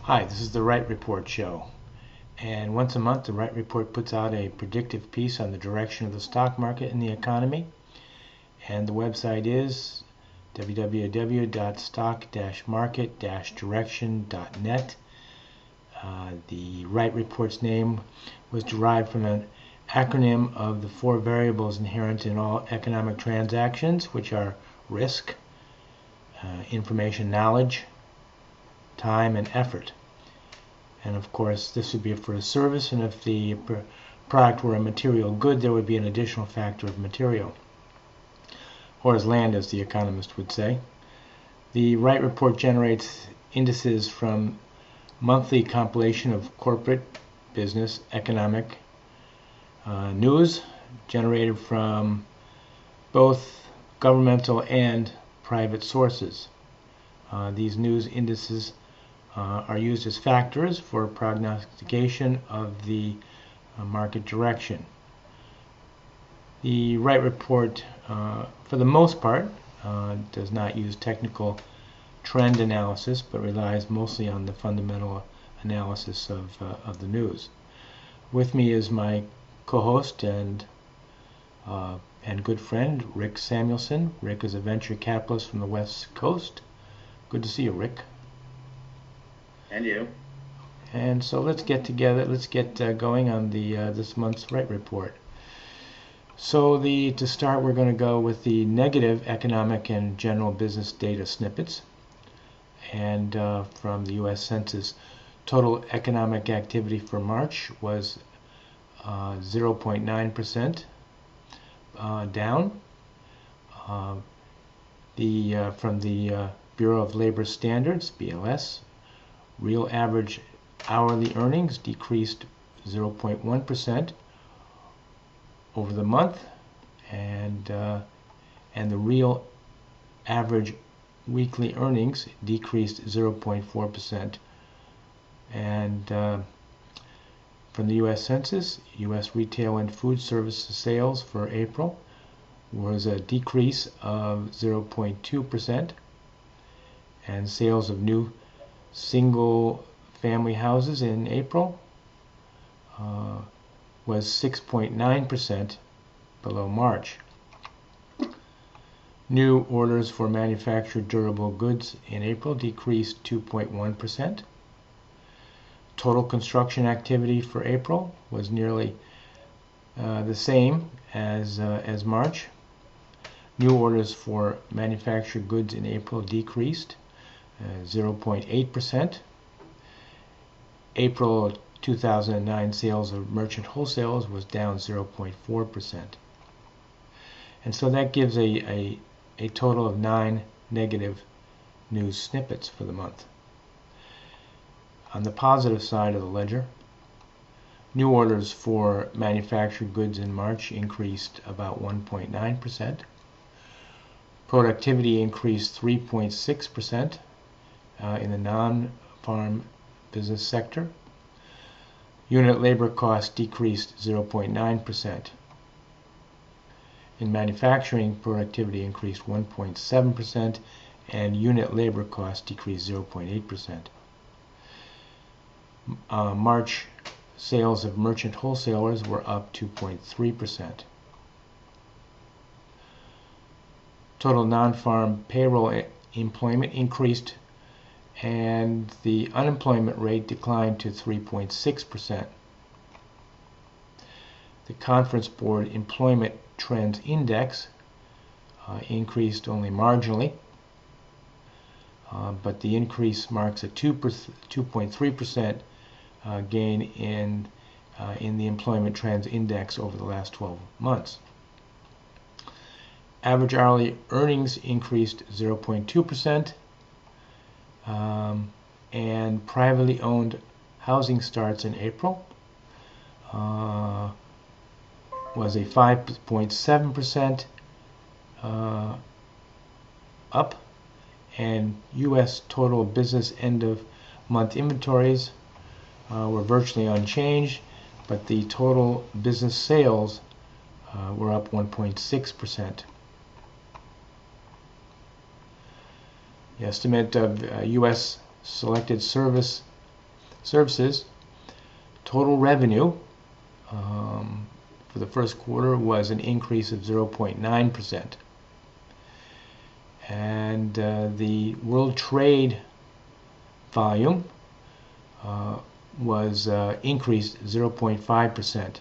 Hi, this is the RITE Report show, and once a month the RITE Report puts out a predictive piece on the direction of the stock market and the economy, and the website is www.stock-market-direction.net. The RITE Report's name was derived from an acronym of the four variables inherent in all economic transactions, which are risk, information knowledge, time, and effort. And of course, this would be for a service, and if the product were a material good, there would be an additional factor of material, or as land, as the economist would say. The RITE Report generates indices from monthly compilation of corporate, business, economic news generated from both governmental and private sources. These news indices are used as factors for prognostication of the market direction. The RITE Report, for the most part, does not use technical trend analysis, but relies mostly on the fundamental analysis of the news. With me is my co-host and good friend, Rick Samuelson. Rick is a venture capitalist from the West Coast. Good to see you, Rick. And you. And so let's get together. Let's get going on the this month's RITE Report. So to start, we're going to go with the negative economic and general business data snippets. And from the U.S. Census, total economic activity for March was 0.9% down. From the Bureau of Labor Standards, BLS, real average hourly earnings decreased 0.1% over the month, and the real average weekly earnings decreased 0.4%. And from the U.S. Census, U.S. retail and food services sales for April was a decrease of 0.2%, and sales of new single-family houses in April was 6.9% below March. New orders for manufactured durable goods in April decreased 2.1%. Total construction activity for April was nearly the same as March. New orders for manufactured goods in April decreased 0.8%. April 2009 sales of merchant wholesalers was down 0.4%. And so that gives a total of 9 negative news snippets for the month. On the positive side of the ledger, new orders for manufactured goods in March increased about 1.9%. Productivity increased 3.6% in the non-farm business sector. Unit labor costs decreased 0.9%. In manufacturing, productivity increased 1.7%, and unit labor costs decreased 0.8%. March sales of merchant wholesalers were up 2.3%. Total non-farm payroll employment increased, and the unemployment rate declined to 3.6%. The Conference Board Employment Trends Index increased only marginally, but the increase marks a 2.3% gain in the Employment Trends Index over the last 12 months. Average hourly earnings increased 0.2%, and privately owned housing starts in April was a 5.7% up, and U.S. total business end-of-month inventories were virtually unchanged, but the total business sales were up 1.6%. The estimate of U.S. selected service services, total revenue for the first quarter was an increase of 0.9%. And the world trade volume was increased 0.5%.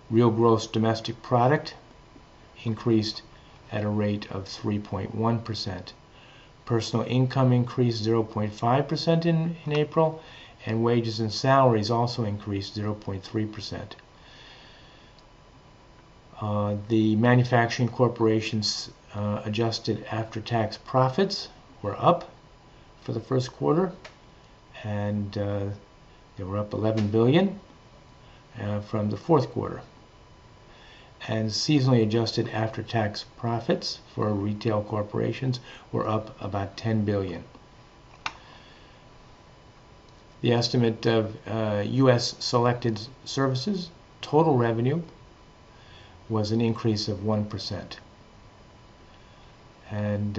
Real gross domestic product increased at a rate of 3.1%. Personal income increased 0.5% in April, and wages and salaries also increased 0.3%. The manufacturing corporations adjusted after-tax profits were up for the first quarter, and they were up 11 billion from the fourth quarter. And seasonally adjusted after-tax profits for retail corporations were up about 10 billion. The estimate of U.S. selected services total revenue was an increase of 1%. And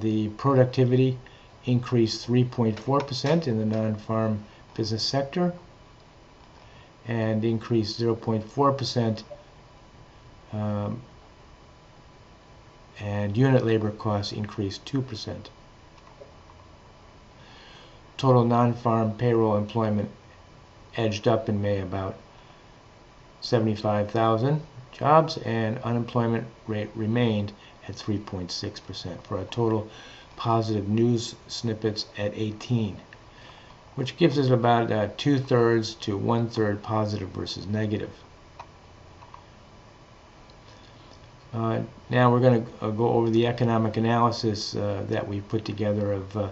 the productivity increased 3.4% in the non-farm business sector, and increased 0.4%, and unit labor costs increased 2%. Total non-farm payroll employment edged up in May about 75,000 jobs, and unemployment rate remained at 3.6% for a total positive news snippets at 18, which gives us about 2/3 to 1/3 positive versus negative. Now we're going to go over the economic analysis that we put together of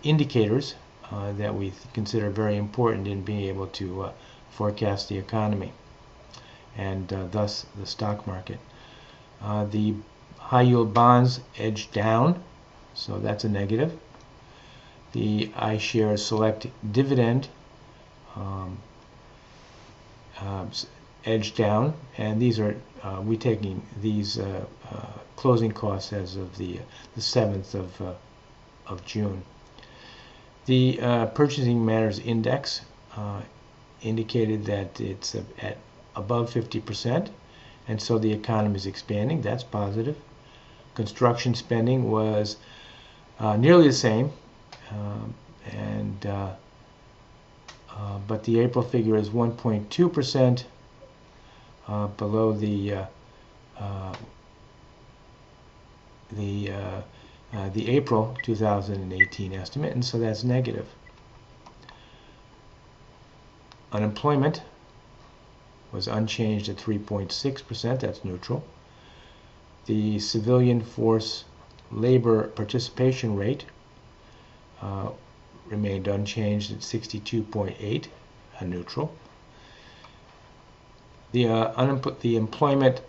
indicators that we consider very important in being able to forecast the economy and thus the stock market. The high yield bonds edged down, so that's a negative. The iShares Select Dividend edged down, and these are we taking these closing costs as of the 7th of June. The Purchasing Matters Index indicated that it's at above 50%, and so the economy is expanding. That's positive. Construction spending was nearly the same, but the April figure is 1.2% below the April 2018 estimate, and so that's negative. Unemployment was unchanged at 3.6%. That's neutral. The civilian force labor participation rate remained unchanged at 62.8, neutral. The employment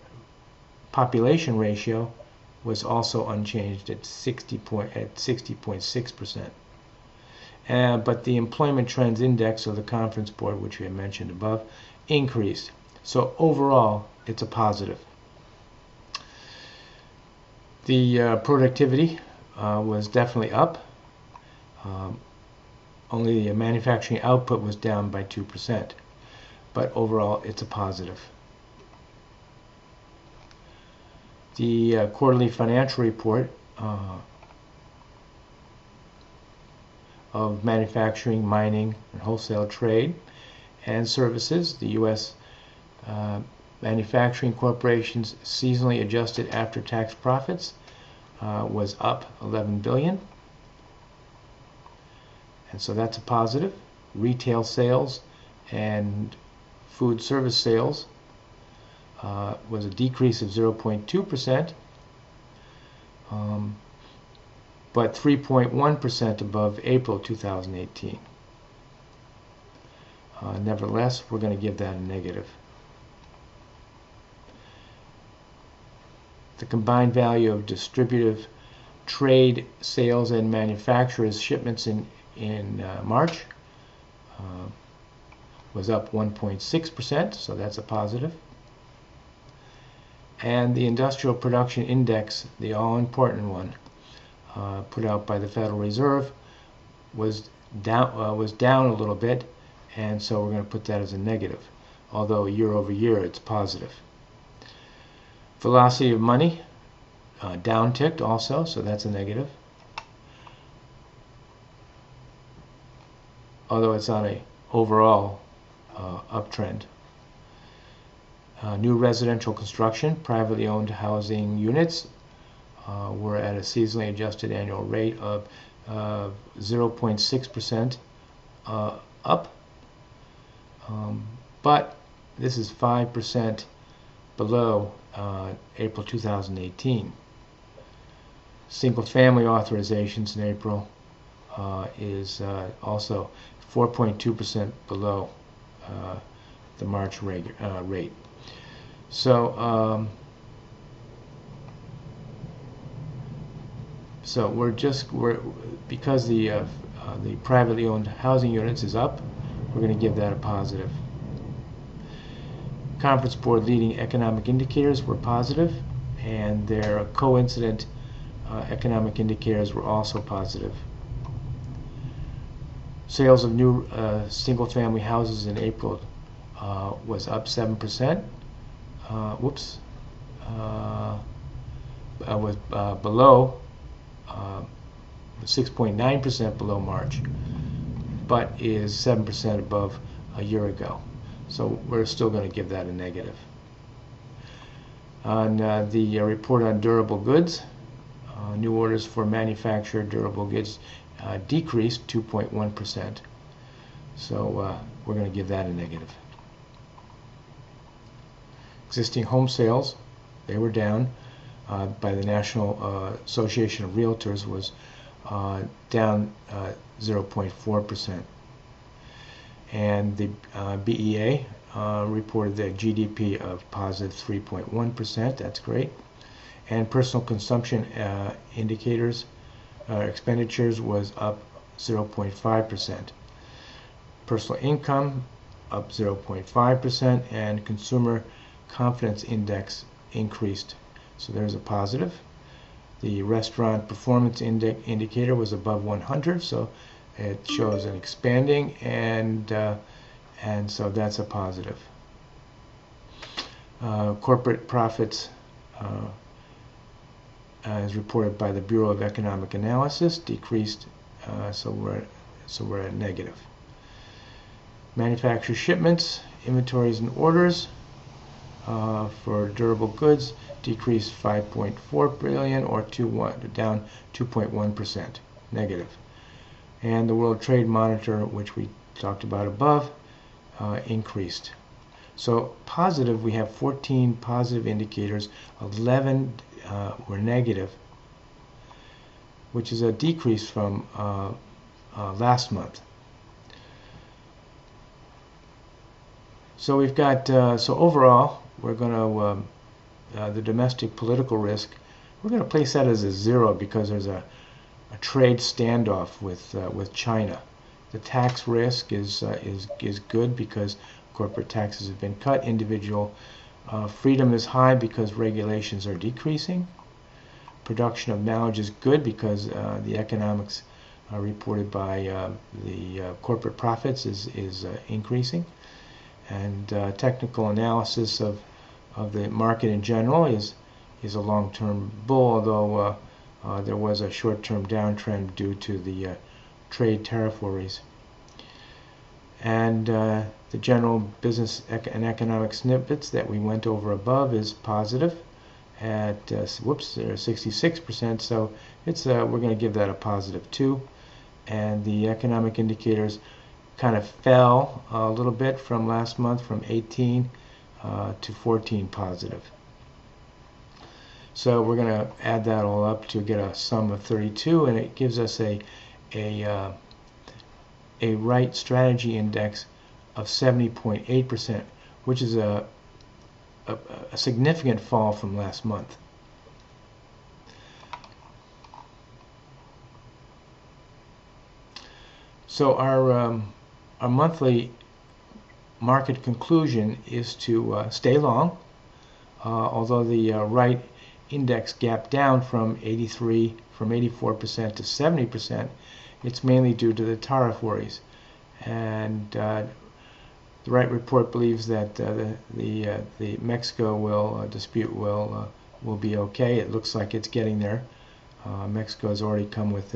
population ratio was also unchanged at 60.6%. But the Employment Trends Index of the Conference Board, which we had mentioned above, increased. So overall, it's a positive. The productivity was definitely up. Only the manufacturing output was down by 2%. But overall, it's a positive. The quarterly financial report of manufacturing, mining, and wholesale trade and services, the U.S. Manufacturing Corporation's seasonally adjusted after-tax profits was up 11 billion, and so that's a positive. Retail sales and food service sales was a decrease of 0.2%, but 3.1% above April 2018. Nevertheless, we're going to give that a negative. The combined value of distributive trade sales and manufacturers shipments in March was up 1.6%, so that's a positive. And the Industrial Production Index, the all-important one, put out by the Federal Reserve, was down a little bit, and so we're going to put that as a negative, although year over year it's positive. Velocity of money downticked also, so that's a negative, although it's on a overall uptrend. New residential construction, privately owned housing units were at a seasonally adjusted annual rate of 0.6% up, but this is 5% below April 2018. Single-family authorizations in April is also 4.2% below the March rate. So because the privately owned housing units is up, we're going to give that a positive. Conference Board leading economic indicators were positive, and their coincident economic indicators were also positive. Sales of new single-family houses in April was up 7%. Was below 6.9% below March, but is 7% above a year ago. So we're still going to give that a negative. On the report on durable goods, new orders for manufactured durable goods decreased 2.1%. So we're going to give that a negative. Existing home sales, they were down by the National Association of Realtors, was down 0.4%. And the BEA reported the GDP of positive 3.1%. That's great. And personal consumption indicators, expenditures was up 0.5%. Personal income up 0.5%, and consumer confidence index increased, so there's a positive. The restaurant performance indicator was above 100, so it shows an expanding, and so that's a positive. Corporate profits, as reported by the Bureau of Economic Analysis, decreased, so we're at negative. Manufacturer shipments, inventories, and orders for durable goods decreased 5.4 billion, or down 2.1%, negative. And the World Trade Monitor, which we talked about above, increased. So positive, we have 14 positive indicators, 11 were negative, which is a decrease from last month. So we've got, so overall, we're going to, the domestic political risk, we're going to place that as a 0 because there's a trade standoff with China. The tax risk is good because corporate taxes have been cut. Individual freedom is high because regulations are decreasing. Production of knowledge is good because the economics reported by the corporate profits is increasing. And technical analysis of the market in general is a long-term bull, although there was a short-term downtrend due to the trade tariff worries. And the general business and economic snippets that we went over above is positive at 66%, so it's we're going to give that a positive 2. And the economic indicators kind of fell a little bit from last month, from 18 to 14 positive. So we're going to add that all up to get a sum of 32, and it gives us a RITE strategy index of 70.8%, which is a significant fall from last month. So our monthly market conclusion is to stay long although the RITE Index gapped down from 84% to 70%, it's mainly due to the tariff worries. And the RITE report believes that the Mexico dispute will be okay. It looks like it's getting there. Mexico has already come with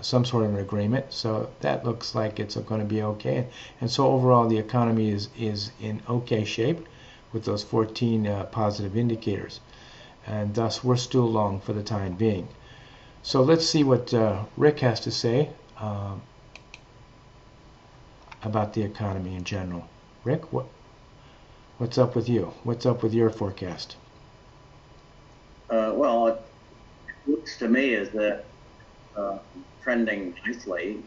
some sort of an agreement, so that looks like it's going to be okay. And so overall, the economy is in okay shape with those 14 positive indicators, and thus we're still long for the time being. So let's see what Rick has to say about the economy in general. Rick, what's up with you? What's up with your forecast? Well, it looks to me as that trending nicely,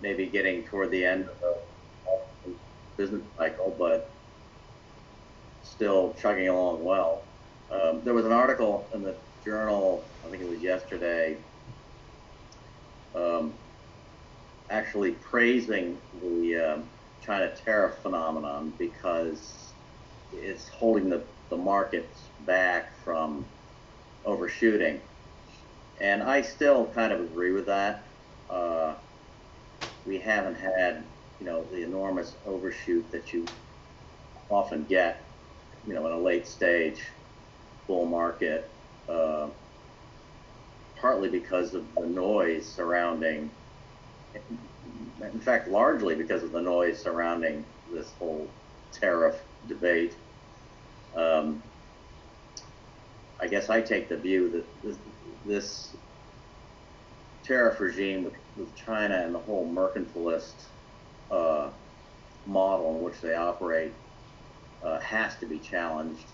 maybe getting toward the end of the business cycle, but still chugging along well. There was an article in the journal, I think it was yesterday, actually praising the China tariff phenomenon because it's holding the markets back from overshooting. And I still kind of agree with that. We haven't had, the enormous overshoot that you often get, in a late stage bull market, partly because of the noise surrounding, in fact, largely because of the noise surrounding this whole tariff debate. I guess I take the view that this tariff regime with China and the whole mercantilist model in which they operate has to be challenged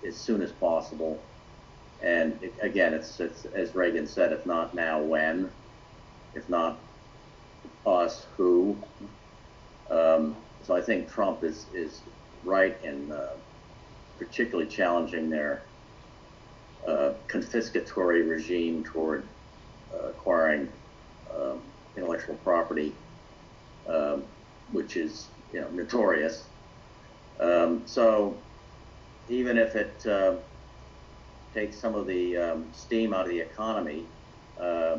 as soon as possible. And again, it's as Reagan said, if not now, when? If not us, who? So I think Trump is right in particularly challenging their confiscatory regime toward acquiring intellectual property, which is notorious. So even if it takes some of the steam out of the economy, I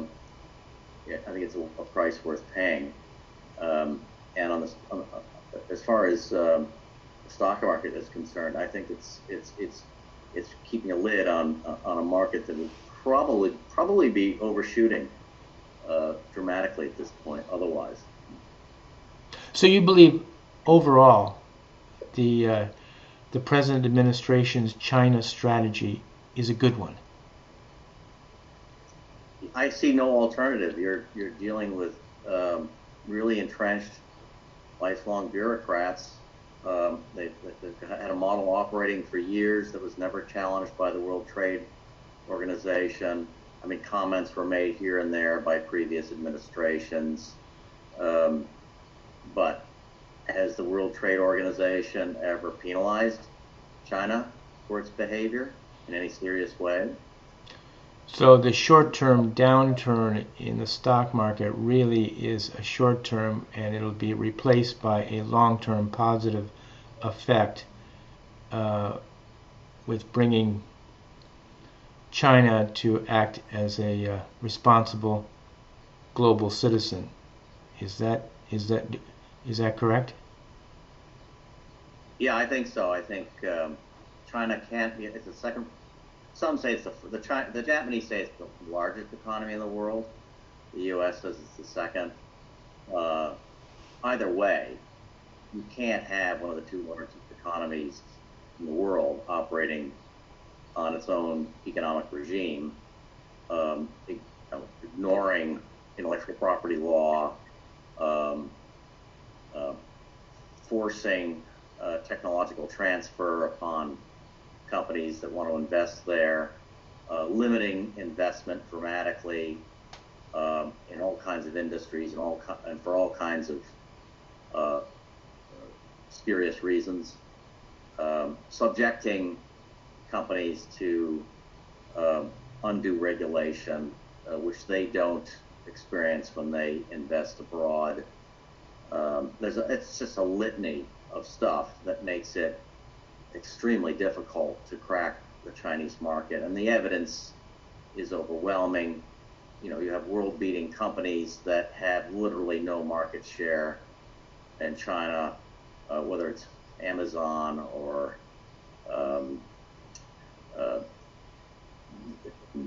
think it's a price worth paying. And as far as the stock market is concerned, I think it's keeping a lid on a market that would probably be overshooting dramatically at this point otherwise. So you believe overall the present administration's China strategy is a good one? I see no alternative. You're dealing with really entrenched, lifelong bureaucrats. They've had a model operating for years that was never challenged by the World Trade Organization. I mean, comments were made here and there by previous administrations. But has the World Trade Organization ever penalized China for its behavior in any serious way? So the short-term downturn in the stock market really is a short-term, and it'll be replaced by a long-term positive effect with bringing China to act as a responsible global citizen. Is that correct? Yeah, I think so. I think China can't be. It's the second. Some say it's the Japanese say it's the largest economy in the world. The U.S. says it's the second. Either way, you can't have one of the two largest economies in the world operating on its own economic regime, ignoring intellectual property law, forcing technological transfer upon companies that want to invest there, limiting investment dramatically in all kinds of industries and for all kinds of spurious reasons, subjecting companies to undue regulation, which they don't experience when they invest abroad. It's just a litany of stuff that makes it extremely difficult to crack the Chinese market, and the evidence is overwhelming. You have world-beating companies that have literally no market share in China, whether it's Amazon or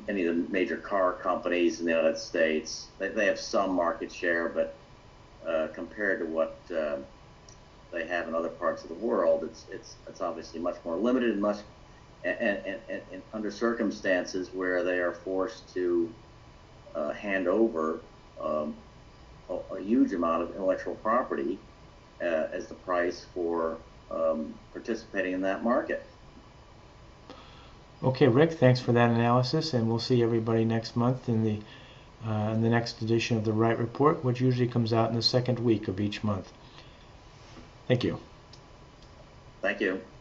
any of the major car companies in the United States. They have some market share, but compared to what they have in other parts of the world, it's obviously much more limited, and under circumstances where they are forced to hand over a huge amount of intellectual property as the price for participating in that market. Okay, Rick, thanks for that analysis, and we'll see everybody next month in the next edition of the RITE Report, which usually comes out in the second week of each month. Thank you. Thank you.